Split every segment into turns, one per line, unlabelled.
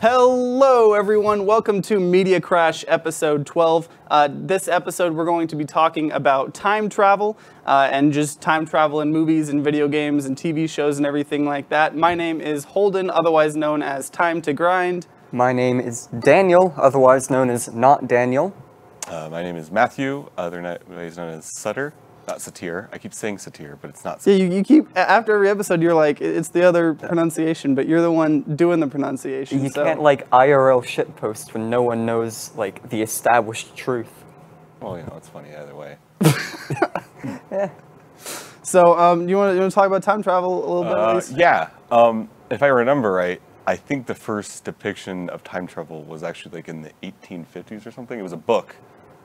Hello everyone, welcome to Media Crash episode 12. This episode we're going to be talking about time travel and just time travel in movies and video games and TV shows and everything like that. My name is Holden, otherwise known as Time to Grind.
My name is Daniel, otherwise known as Not Daniel.
My name is Matthew, otherwise known as Sutter. Not Satir. I keep saying Satir, but it's not Satir.
Yeah, you keep, after every episode, you're like, it's the other pronunciation, but you're the one doing the pronunciation.
You can't, like, IRL shitpost when no one knows, like, the established truth.
Well, you know, it's funny either way.
Yeah.
So, you want to talk about time travel a little bit, at least?
Yeah. If I remember right, I think the first depiction of time travel was actually, like, in the 1850s or something. It was a book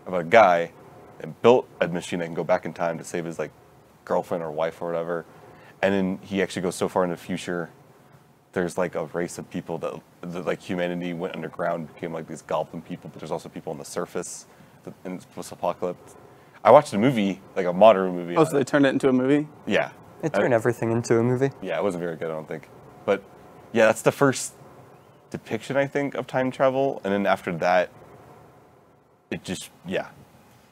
about a guy and built a machine that can go back in time to save his like girlfriend or wife or whatever, and then he actually goes so far in the future. There's like a race of people that like humanity went underground, became like these goblin people, but there's also people on the surface in post-apocalypse. I watched a movie, like a modern movie.
Oh, so they turned it into a movie?
Yeah.
They turn everything into a movie.
Yeah, it wasn't very good, I don't think. But yeah, that's the first depiction, I think, of time travel, and then after that, it just, yeah.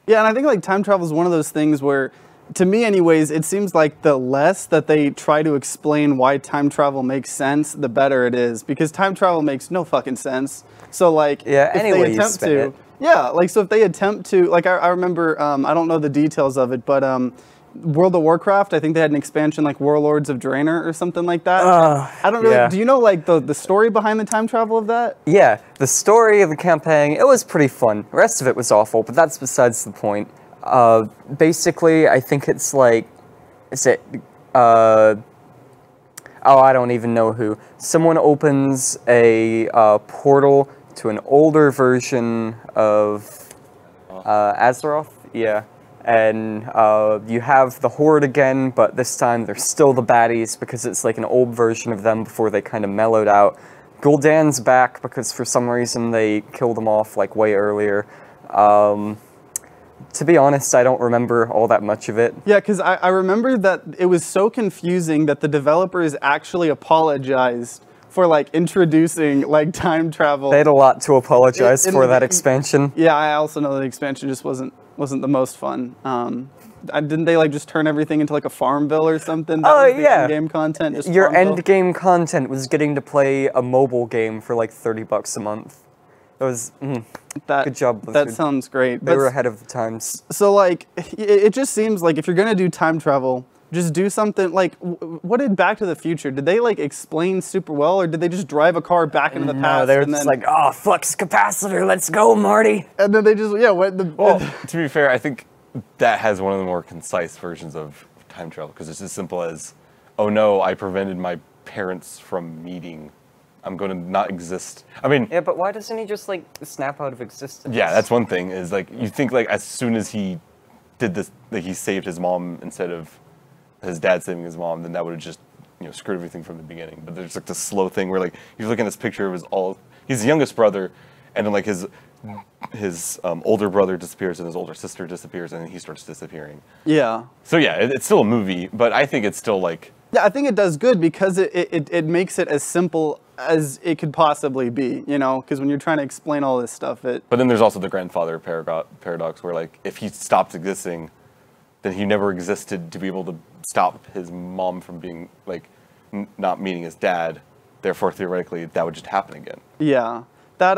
Yeah, and I think like time travel is one of those things where, to me anyways, it seems like the less that they try to explain why time travel makes sense, the better it is. Because time travel makes no fucking sense. So like,
yeah,
if
anyway,
they attempt to, yeah, like so if they attempt to, like I remember, I don't know the details of it, but World of Warcraft, I think they had an expansion like Warlords of Draenor or something like that. I don't really,
yeah.
Do you know like the story behind the time travel of that?
Yeah, the story of the campaign, it was pretty fun. The rest of it was awful, but that's besides the point. Basically, I think it's like, oh, I don't even know who. Someone opens a portal to an older version of Azeroth, yeah. And you have the Horde again, but this time they're still the baddies because it's like an old version of them before they kind of mellowed out. Gul'dan's back because for some reason they killed him off like way earlier. To be honest, I don't remember all that much of it.
Yeah, because I remember that it was so confusing that the developers actually apologized for like introducing like time travel.
They had a lot to apologize for that expansion.
Yeah, I also know the expansion just wasn't the most fun. Didn't they like just turn everything into like a Farmville or something?
Oh yeah,
end-game content. Just
your
Farmville?
end-game content was getting to play a mobile game for like $30 a month. It was good job, Blizzard.
That sounds great.
They were ahead of the times.
So like, it just seems like if you're gonna do time travel, just do something like, what did Back to the Future, did they like explain super well, or did they just drive a car back into the past?
No, they were just like, oh, flux capacitor, let's go, Marty.
And then they just, yeah,
Well, to be fair, I think that has one of the more concise versions of time travel, because it's as simple as, oh no, I prevented my parents from meeting. I'm going to not exist. I mean...
Yeah, but why doesn't he just, like, snap out of existence?
Yeah, that's one thing, is like, you think like as soon as he did this, like he saved his mom instead of his dad saving his mom, then that would have just, you know, screwed everything from the beginning. But there's like this slow thing where like you're looking at this picture of he's the youngest brother, and then like his older brother disappears and his older sister disappears, and then he starts disappearing.
Yeah.
So yeah, it's still a movie, but I think it's still like.
Yeah, I think it does good because it makes it as simple as it could possibly be, you know, because when you're trying to explain all this stuff, But
then there's also the grandfather paradox where like if he stopped existing, then he never existed to be able to stop his mom from being like not meeting his dad. Therefore, theoretically, that would just happen again.
Yeah, that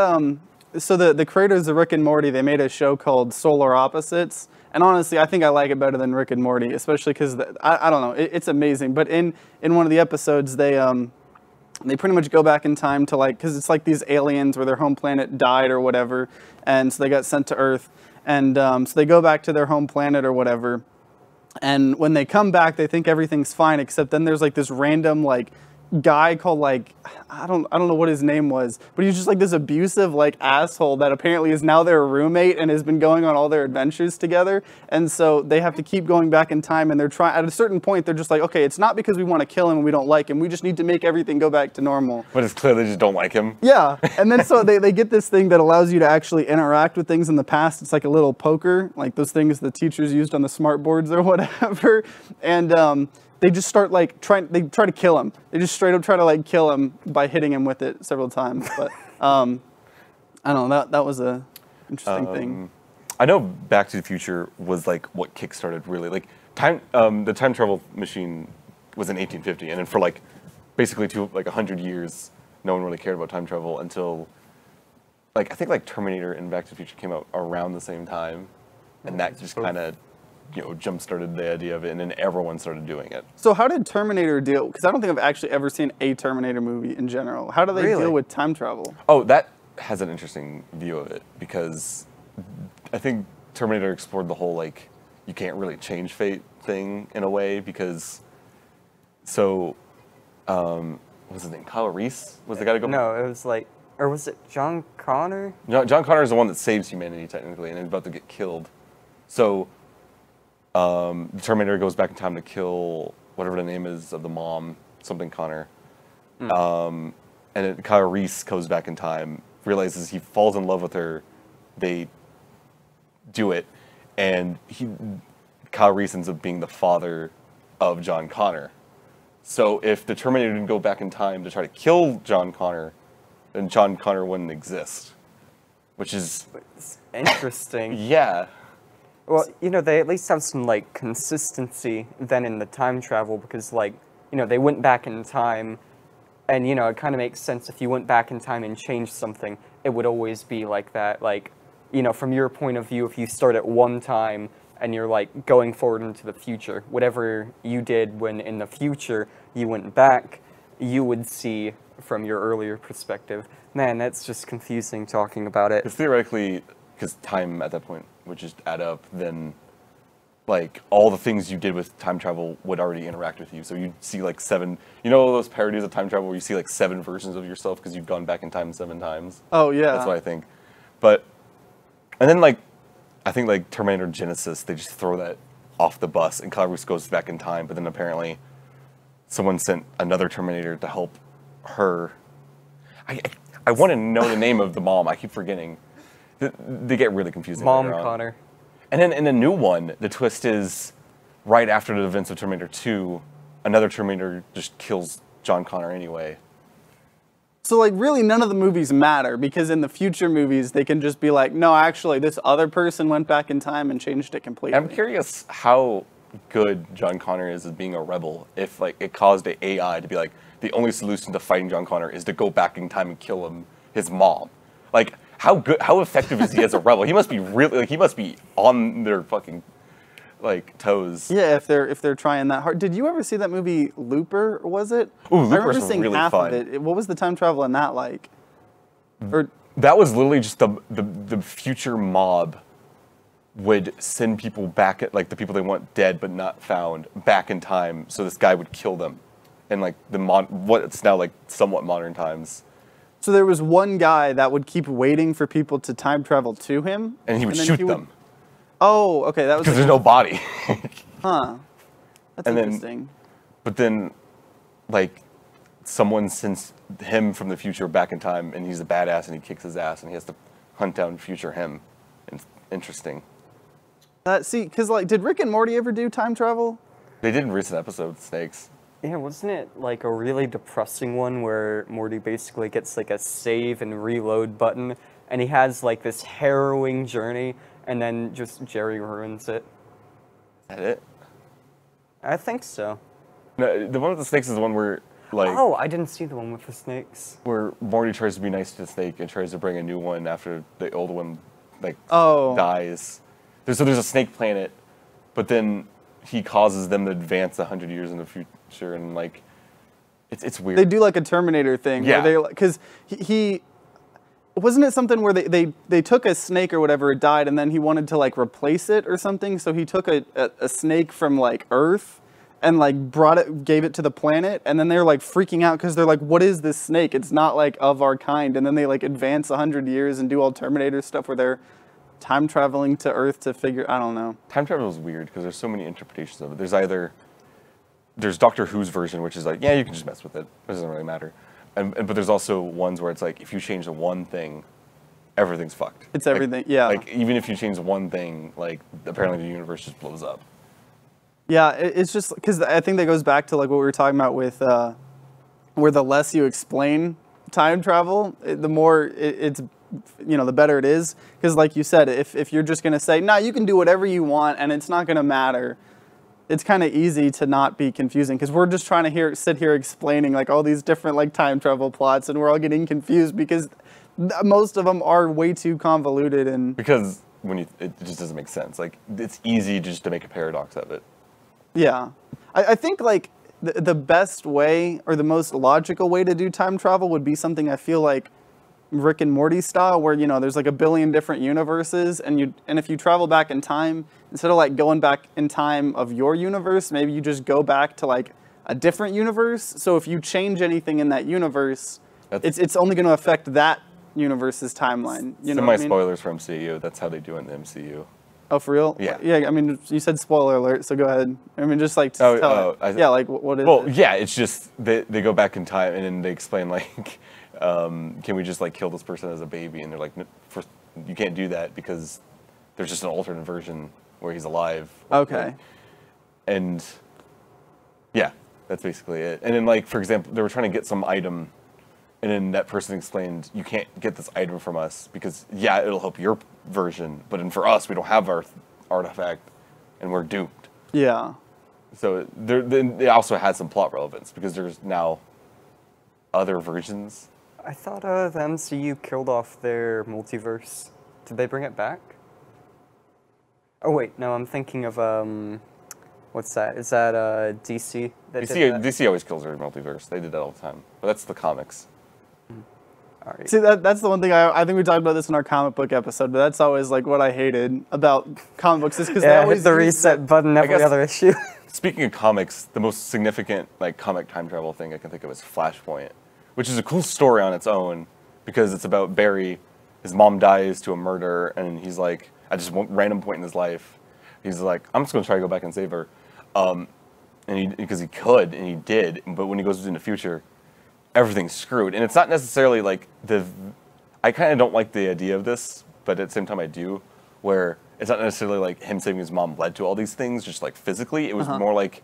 so the creators of Rick and Morty, they made a show called Solar Opposites, and honestly, I think I like it better than Rick and Morty, especially because I don't know, it's amazing. But in one of the episodes, they pretty much go back in time to like, because it's like these aliens where their home planet died or whatever, and so they got sent to Earth, and so they go back to their home planet or whatever. And when they come back, they think everything's fine, except then there's like this random like guy called like, I don't know what his name was, but he's just like this abusive like asshole that apparently is now their roommate and has been going on all their adventures together. And so they have to keep going back in time, and they're trying, at a certain point, they're just like, okay, it's not because we want to kill him and we don't like him. We just need to make everything go back to normal.
But it's clear they just don't like him.
Yeah. And then so they get this thing that allows you to actually interact with things in the past. It's like a little poker, like those things the teachers used on the smart boards or whatever. And they just start like they try to kill him. They just straight up try to like kill him by hitting him with it several times. But I don't know, that was a interesting thing.
I know Back to the Future was like what kickstarted really like the time travel machine was in 1850, and then for like basically 100 years, no one really cared about time travel until like I think like Terminator and Back to the Future came out around the same time, and that just kind of jump started the idea of it, and then everyone started doing it.
So how did Terminator deal? Because I don't think I've actually ever seen a Terminator movie in general. How do they deal with time travel?
Oh, that has an interesting view of it, because I think Terminator explored the whole like you can't really change fate thing in a way, because what was his name? Kyle Reese was the guy to go.
No, it was like, or was it John Connor?
John Connor is the one that saves humanity technically, and is about to get killed. So the Terminator goes back in time to kill whatever the name is of the mom, something Connor. And then Kyle Reese goes back in time, realizes he falls in love with her. They do it, and Kyle Reese ends up being the father of John Connor. So if the Terminator didn't go back in time to try to kill John Connor, then John Connor wouldn't exist, which is
It's interesting.
yeah.
Well, they at least have some like consistency then in the time travel, because like, they went back in time, and it kind of makes sense if you went back in time and changed something, it would always be like that. Like, from your point of view, if you start at one time and you're like going forward into the future, whatever you did when in the future you went back, you would see from your earlier perspective. Man, that's just confusing talking about it.
Because theoretically, because time at that point would just add up, then like all the things you did with time travel would already interact with you. So you'd see like 7, those parodies of time travel where you see like 7 versions of yourself because you've gone back in time 7 times.
Oh yeah.
That's what I think. But, and then like, I think like Terminator Genesis, they just throw that off the bus and Kyle Reese goes back in time, but then apparently someone sent another Terminator to help her. I want to know the name of the mom. I keep forgetting. They get really confusing.
Mom Connor.
And then in the new one, the twist is right after the events of Terminator 2, another Terminator just kills John Connor anyway.
So like really none of the movies matter, because in the future movies they can just be like, no, actually this other person went back in time and changed it completely.
I'm curious how good John Connor is at being a rebel, if like it caused the AI to be like, the only solution to fighting John Connor is to go back in time and kill his mom. Like, how effective is he as a rebel? He must be really, like, he must be on their fucking, like, toes.
Yeah, if they're trying that hard. Did you ever see that movie Looper, was it?
Ooh,
I remember
Looper's
seeing
really
half
fun.
of it. What was the time travel in that like? Or
That was literally just the future mob would send people back, at like the people they want dead but not found, back in time, so this guy would kill them. In like what's now like somewhat modern times.
so there was one guy that would keep waiting for people to time travel to him,
And he would
then
shoot them.
Oh, okay, that was
Because
like,
there's no body.
huh. That's
And then-
interesting.
But then, like, someone sends him from the future back in time, and he's a badass, and he kicks his ass, and he has to hunt down future him. It's interesting.
See, because like, did Rick and Morty ever do time travel?
They did in recent episodes, Snakes.
Yeah, wasn't it like a really depressing one where Morty basically gets like a save and reload button, and he has like this harrowing journey, and then just Jerry ruins it?
Is that it?
I think so.
No, the one with the snakes is the one where, like,
Oh, I didn't see the one with the snakes.
where Morty tries to be nice to the snake and tries to bring a new one after the old one, like,
Oh.
dies. There's a snake planet, but then he causes them to advance 100 years in the future, and like, it's weird.
They do like a Terminator thing.
Yeah.
Where because he wasn't it something where they took a snake or whatever, it died, and then he wanted to like replace it or something. So he took a snake from like Earth and like gave it to the planet, and then they're like freaking out because they're like, what is this snake? It's not like of our kind. And then they like advance 100 years and do all Terminator stuff where they're time traveling to Earth to figure, I don't know.
Time travel is weird because there's so many interpretations of it. There's Doctor Who's version, which is like, yeah, you can just mess with it. It doesn't really matter. But there's also ones where it's like, if you change the one thing, everything's fucked.
It's everything, yeah.
Like, even if you change one thing, like, apparently the universe just blows up.
Yeah, it's just because I think that goes back to like what we were talking about with where the less you explain time travel, the more it's, you know, the better it is. Because like you said, if you're just going to say, nah, you can do whatever you want and it's not going to matter, it's kind of easy to not be confusing. Because we're just trying to sit here explaining like all these different like time travel plots, and we're all getting confused because most of them are way too convoluted. And
because it just doesn't make sense. Like, it's easy just to make a paradox of it.
Yeah. I think like the best way or the most logical way to do time travel would be something I feel like Rick and Morty style, where, you know, there's like a billion different universes, and if you travel back in time, instead of like going back in time of your universe, maybe you just go back to like a different universe. So if you change anything in that universe, it's only going to affect that universe's timeline. You know what I mean?
Spoilers for MCU. That's how they do it in the MCU.
Oh, for real?
Yeah.
Yeah, I mean, you said spoiler alert, so go ahead. I mean, just like tell it. Yeah, like what is it?
Well, yeah, it's just they go back in time and then they explain like, can we just like kill this person as a baby? And they're like, first, you can't do that because there's just an alternate version where he's alive.
Okay.
And yeah, that's basically it. And then like, for example, they were trying to get some item, and then that person explained, you can't get this item from us because, yeah, it'll help your version, but then for us, we don't have our artifact, and we're doomed.
Yeah.
So they also had some plot relevance because there's now other versions.
I thought the MCU killed off their multiverse. Did they bring it back? Oh wait, no, I'm thinking of what's that? Is that DC?
DC always kills their multiverse. They did that all the time, but that's the comics.
All right.
See, that's the one thing I think we talked about this in our comic book episode, but that's always like what I hated about comic books is because they always
hit the reset button every other issue.
Speaking of comics, the most significant like comic time travel thing I can think of is Flashpoint, which is a cool story on its own because it's about Barry. His mom dies to a murder, and he's like, at just one random point in his life, he's like, I'm just going to try to go back and save her, because he could, and he did. But when he goes in the future, everything's screwed, and it's not necessarily like I kind of don't like the idea of this, but at the same time I do, where it's not necessarily like him saving his mom led to all these things, just like physically. It was more like,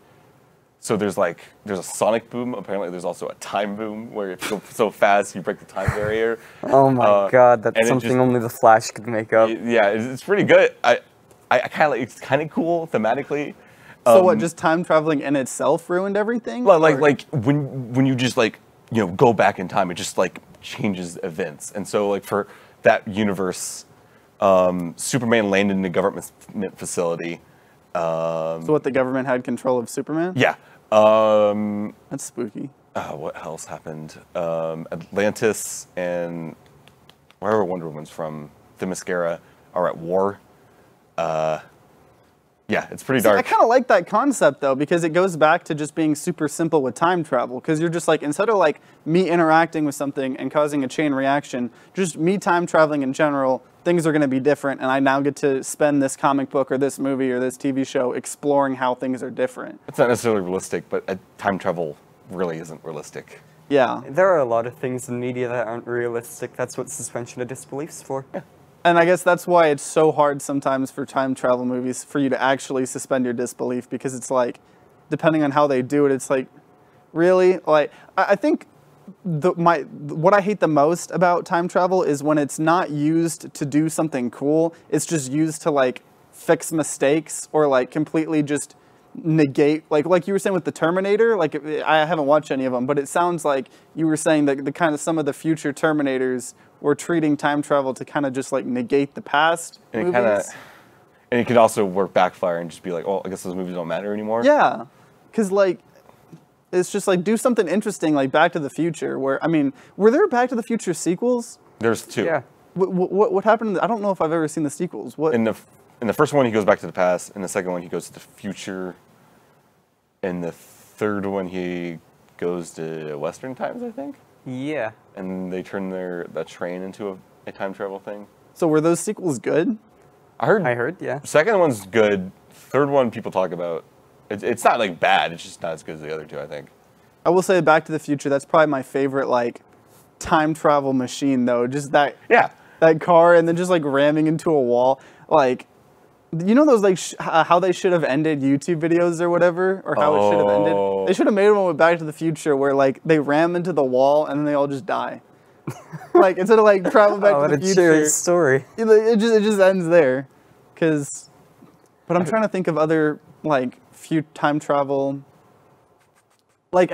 so there's a sonic boom. Apparently there's also a time boom where if you go so fast you break the time barrier.
Oh my god, that's something only the Flash could make up.
Yeah, it's pretty good. I kind of like, it's kind of cool thematically.
So what? Just time traveling in itself ruined everything?
Like when you just like, you know, go back in time, it just like changes events. And so like for that universe, Superman landed in a government facility.
So what, the government had control of Superman?
Yeah.
That's spooky.
What else happened? Atlantis and wherever Wonder Woman's from, Themyscira, are at war. Yeah, it's pretty dark.
I kind of like that concept, though, because it goes back to just being super simple with time travel. Because you're just like, instead of like me interacting with something and causing a chain reaction, just me time traveling in general, things are going to be different. And I now get to spend this comic book or this movie or this TV show exploring how things are different.
It's not necessarily realistic, but time travel really isn't realistic.
Yeah.
There are a lot of things in media that aren't realistic. That's what suspension of disbelief's for.
Yeah.
And I guess that's why it's so hard sometimes for time travel movies for you to actually suspend your disbelief, because it's like, depending on how they do it, it's like, really? Like, I think what I hate the most about time travel is when it's not used to do something cool. It's just used to like fix mistakes or like completely just negate, like you were saying with the Terminator. Like, I haven't watched any of them, but it sounds like you were saying that the kind of some of the future Terminators were treating time travel to kind of just like negate the past movies.
And it could also work backfire and just be like, oh, I guess those movies don't matter anymore.
Yeah, because like, it's just like, do something interesting like Back to the Future, where, I mean, were there Back to the Future sequels?
There's two.
Yeah.
What happened? I don't know if I've ever seen the sequels. What?
In the first one, he goes back to the past. In the second one, he goes to the future. In the third one, he goes to Western times, I think.
Yeah.
And they turn that train into a time travel thing.
So were those sequels good?
I heard,
yeah.
Second one's good. Third one, people talk about. It's not like bad. It's just not as good as the other two, I think.
I will say Back to the Future, that's probably my favorite like time travel machine, though. Just that.
Yeah.
That car, and then just like ramming into a wall, like. You know those like how they should have ended YouTube videos or whatever, or how it should have ended? They should have made one with Back to the Future where like they ram into the wall and then they all just die. Like instead of like travel back
Oh,
to
what
the
a
future.
cheery story.
It just ends there, but I'm trying to think of other like few time travel. Like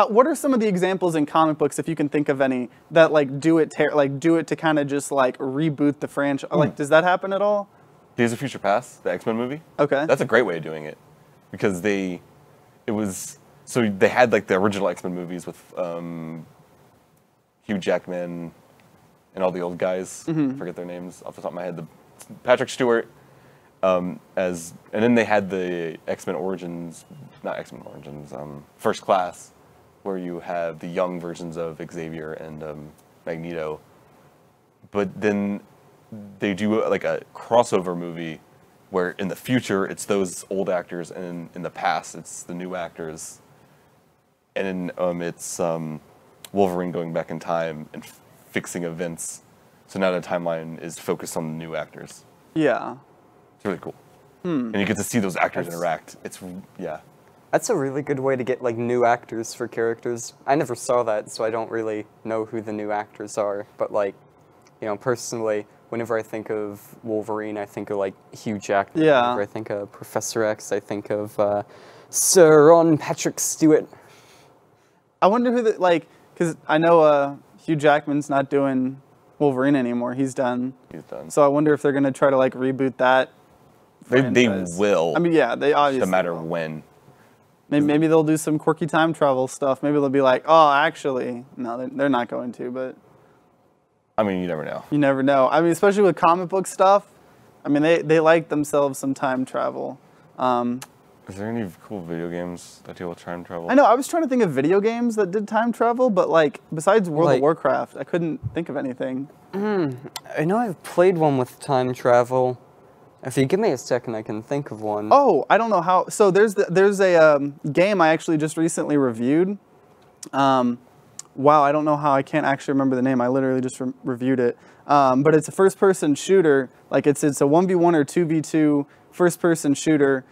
what are some of the examples in comic books, if you can think of any, that like do it to kind of just like reboot the franchise? Like, does that happen at all?
Days of Future Past, the X-Men movie.
Okay.
That's a great way of doing it, because they had like the original X-Men movies with Hugh Jackman and all the old guys. I forget their names off the top of my head. Patrick Stewart and then they had the X-Men Origins, not X-Men Origins, First Class, where you have the young versions of Xavier and Magneto. But then they do like a crossover movie where in the future it's those old actors, and in the past it's the new actors. And then it's Wolverine going back in time and fixing events. So now the timeline is focused on the new actors.
Yeah.
It's really cool. And you get to see those actors interact. It's, yeah.
That's a really good way to get like new actors for characters. I never saw that, so I don't really know who the new actors are. But like, you know, personally, whenever I think of Wolverine, I think of like Hugh Jackman.
Yeah.
Whenever I think of Professor X, I think of Sir Ron Patrick Stewart.
I wonder who because I know Hugh Jackman's not doing Wolverine anymore. He's done.
He's done.
So I wonder if they're gonna try to like reboot that.
They
franchise.
will.
I mean, yeah, they obviously.
No matter
will.
when.
Maybe they'll do some quirky time travel stuff. Maybe they'll be like, oh, actually, no, they're not going to. But
I mean, you never know.
you never know. I mean, especially with comic book stuff. I mean, they like themselves some time travel.
Is there any cool video games that deal with time travel?
I know. I was trying to think of video games that did time travel, but like besides World of Warcraft, I couldn't think of anything.
I know I've played one with time travel. If you give me a second, I can think of one.
Oh, I don't know how. So there's a game I actually just recently reviewed. Wow, I don't know how I can't actually remember the name. I literally just reviewed it. But it's a first-person shooter. Like it's a 1v1 or 2v2 first-person shooter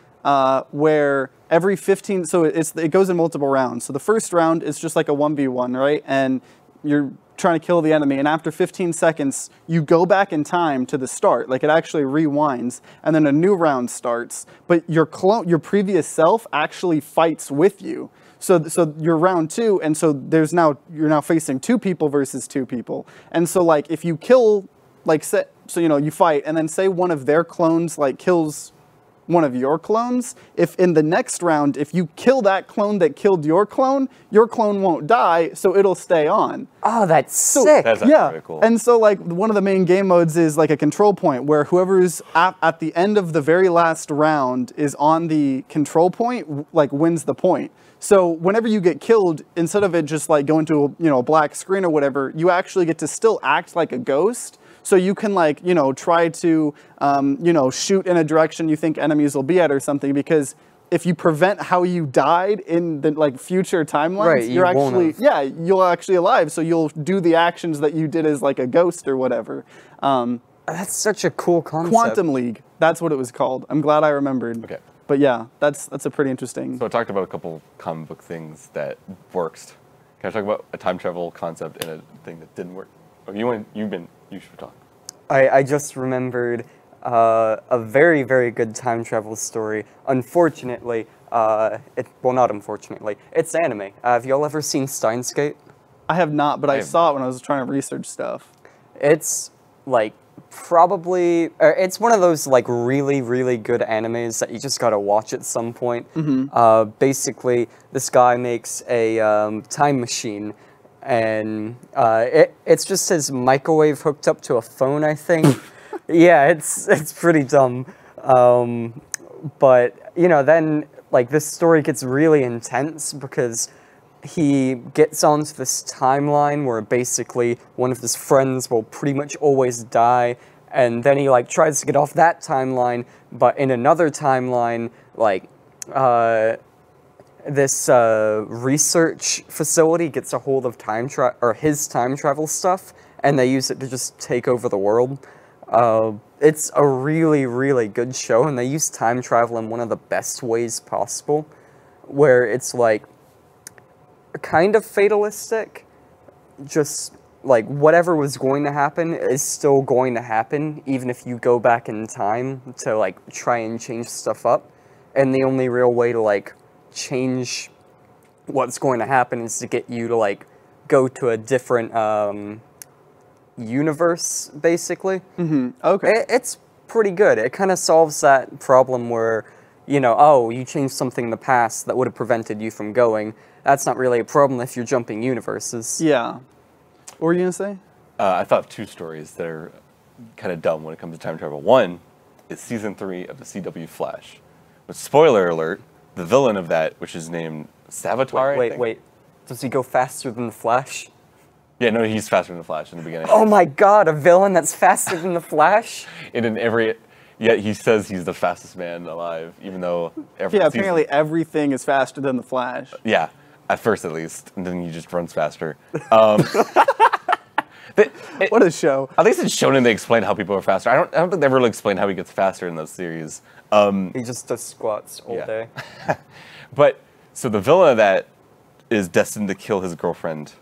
where every 15. So it goes in multiple rounds. So the first round is just like a 1v1, right? And you're trying to kill the enemy, and after 15 seconds, you go back in time to the start. Like it actually rewinds, and then a new round starts. But your previous self actually fights with you. So you're round 2, and so you're now facing 2 people versus 2 people. And so like if you kill, you fight, and then say one of their clones like kills one of your clones, if in the next round, if you kill that clone that killed your clone won't die, so it'll stay on.
Oh, that's sick.
That's
Yeah,
very cool.
and so like one of the main game modes is like a control point where whoever's at the end of the very last round is on the control point, like wins the point. So whenever you get killed, instead of it just like going to a black screen or whatever, you actually get to still act like a ghost. So you can try to shoot in a direction you think enemies will be at or something, because if you prevent how you died in the future timelines, you'll actually alive. So you'll do the actions that you did as like a ghost or whatever.
That's such a cool concept.
Quantum League, that's what it was called. I'm glad I remembered.
Okay.
But yeah, that's a pretty interesting.
So I talked about a couple comic book things that worked. Can I talk about a time travel concept and a thing that didn't work? Oh, you should talk.
I just remembered a very, very good time travel story. Unfortunately, not unfortunately, it's anime. Have y'all ever seen Steins Gate?
I have not, but I saw it when I was trying to research stuff.
It's like it's one of those like really, really good animes that you just gotta watch at some point. Basically, this guy makes a time machine, and it's just his microwave hooked up to a phone, I think. Yeah, it's pretty dumb. But then like this story gets really intense because he gets onto this timeline where basically one of his friends will pretty much always die, and then he like tries to get off that timeline, but in another timeline, like this research facility gets a hold of his time travel stuff, and they use it to just take over the world. It's a really, really good show, and they use time travel in one of the best ways possible, where it's like kind of fatalistic, just like, whatever was going to happen is still going to happen, even if you go back in time to, like, try and change stuff up. And the only real way to, like, change what's going to happen is to get you to, like, go to a different, universe, basically.
Okay.
It's pretty good. It kind of solves that problem where, you know, oh, you changed something in the past that would have prevented you from going. That's not really a problem if you're jumping universes.
Yeah. What were you gonna say?
I thought of two stories that are kind of dumb when it comes to time travel. One is season 3 of the CW Flash. But spoiler alert, the villain of that, which is named Savitar.
Wait. Does he go faster than the Flash?
Yeah, no, he's faster than the Flash in the beginning.
Oh my god, a villain that's faster than the Flash?
And in every, yet he says he's the fastest man alive, even though every
Yeah,
season,
apparently everything is faster than the Flash.
yeah, at first at least, and then he just runs faster.
What a show.
At least it's shown and they explain how people are faster. I don't think they ever really explain how he gets faster in those series.
He just does squats all
Yeah.
day.
But, so the villain of that is destined to kill his girlfriend.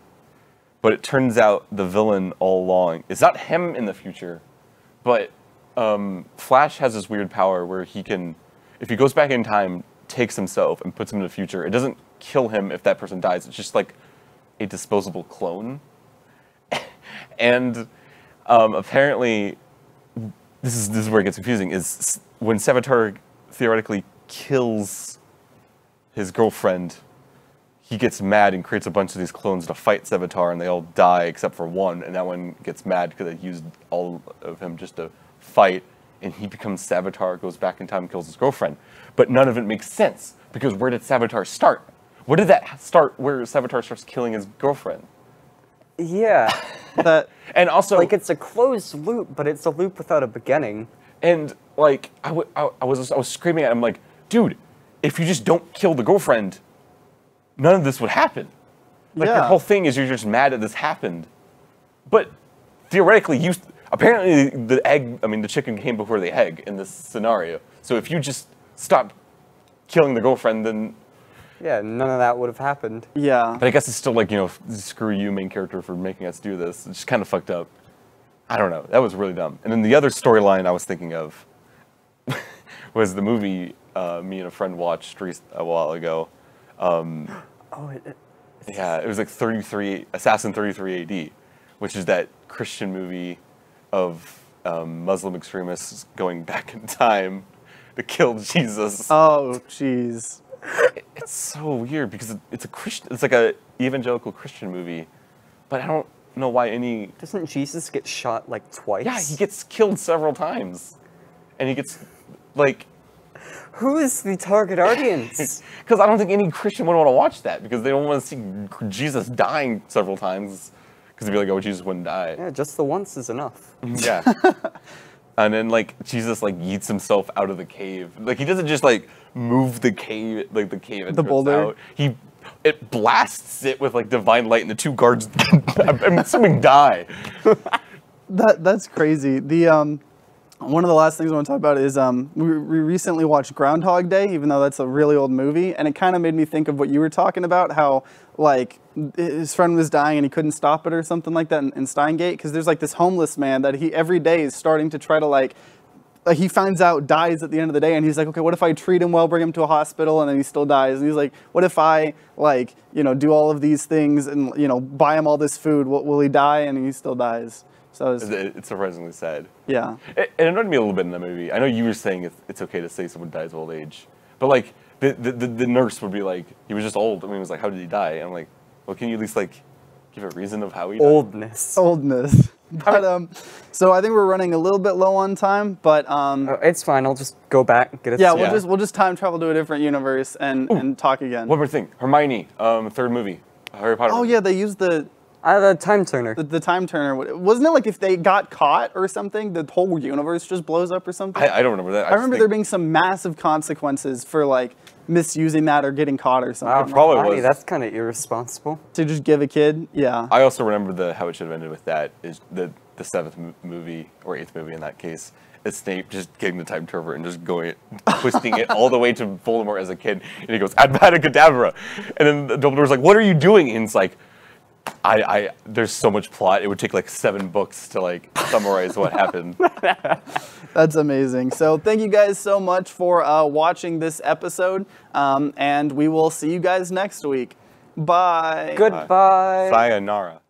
But it turns out the villain all along is not him in the future, but Flash has this weird power where he can, if he goes back in time, takes himself and puts him in the future, it doesn't kill him if that person dies. It's just like a disposable clone. And apparently, this is where it gets confusing, is when Savitar theoretically kills his girlfriend, he gets mad and creates a bunch of these clones to fight Savitar, and they all die except for one, and that one gets mad because they used all of him just to fight, and he becomes Savitar, goes back in time, and kills his girlfriend. But none of it makes sense, because where did Savitar start? Where did that start where Savitar starts killing his girlfriend?
Yeah.
And also,
Like, it's a closed loop, but it's a loop without a beginning.
and like I was screaming at him like, dude, if you just don't kill the girlfriend, none of this would happen. Like,
Yeah.
your whole thing is you're just mad that this happened. But theoretically, apparently the chicken came before the egg in this scenario. So if you just stop killing the girlfriend, then,
Yeah, none of that would have happened.
Yeah.
but I guess it's still like, screw you, main character, for making us do this. It's just kind of fucked up. I don't know. That was really dumb. And then the other storyline I was thinking of was the movie me and a friend watched a while ago. Yeah, it was like Assassin 33 AD, which is that Christian movie of Muslim extremists going back in time to kill Jesus.
Oh, jeez.
It's so weird because it's like a evangelical Christian movie, but I don't know why any.
Doesn't Jesus get shot, like, twice?
Yeah, he gets killed several times, and he gets like.
Who is the target audience?
Because I don't think any Christian would want to watch that because they don't want to see Jesus dying several times because they'd be like, oh, Jesus wouldn't die.
Yeah, just the once is enough.
Yeah. And then, like, Jesus, like, yeets himself out of the cave. Like, he doesn't just, like, move the cave, like, the cave entrance
boulder?
out. It blasts it with, like, divine light, and the two guards, I'm assuming, die.
That's crazy. One of the last things I want to talk about is we recently watched Groundhog Day, even though that's a really old movie, and it kind of made me think of what you were talking about, how like his friend was dying and he couldn't stop it or something like that in Steingate, because there's like this homeless man that he every day is starting to try to like he finds out dies at the end of the day, and he's like, okay, what if I treat him well, bring him to a hospital, and then he still dies? And he's like, what if I like do all of these things and buy him all this food? Will he die? And he still dies. So
It's surprisingly sad.
yeah.
It annoyed me a little bit in the movie. I know you were saying it's okay to say someone dies of old age, but like the nurse would be like, he was just old. I mean, it was like, how did he die? And I'm like, well, can you at least like give a reason of how he died?
Oldness.
But so I think we're running a little bit low on time, but
It's fine. I'll just go back, get it.
yeah,
sorted.
we'll just time travel to a different universe and talk again.
One more thing. Hermione, third movie, Harry Potter.
Oh yeah, they used the
Time turner.
the time turner. Wasn't it like if they got caught or something, the whole universe just blows up or something?
I don't remember that.
I remember there being some massive consequences for like misusing that or getting caught or something.
Wow, probably
Bonnie,
was.
that's kind of irresponsible.
To just give a kid, yeah.
I also remember how it should have ended with that is the seventh movie or eighth movie in that case. Is Snape just getting the time turner and just twisting it all the way to Voldemort as a kid, and he goes Avada Kedavra, and then Dumbledore's like, "What are you doing?" And it's like, there's so much plot. It would take like 7 books to like summarize what happened.
That's amazing. So thank you guys so much for watching this episode, and we will see you guys next week. Bye.
Goodbye.
Sayonara.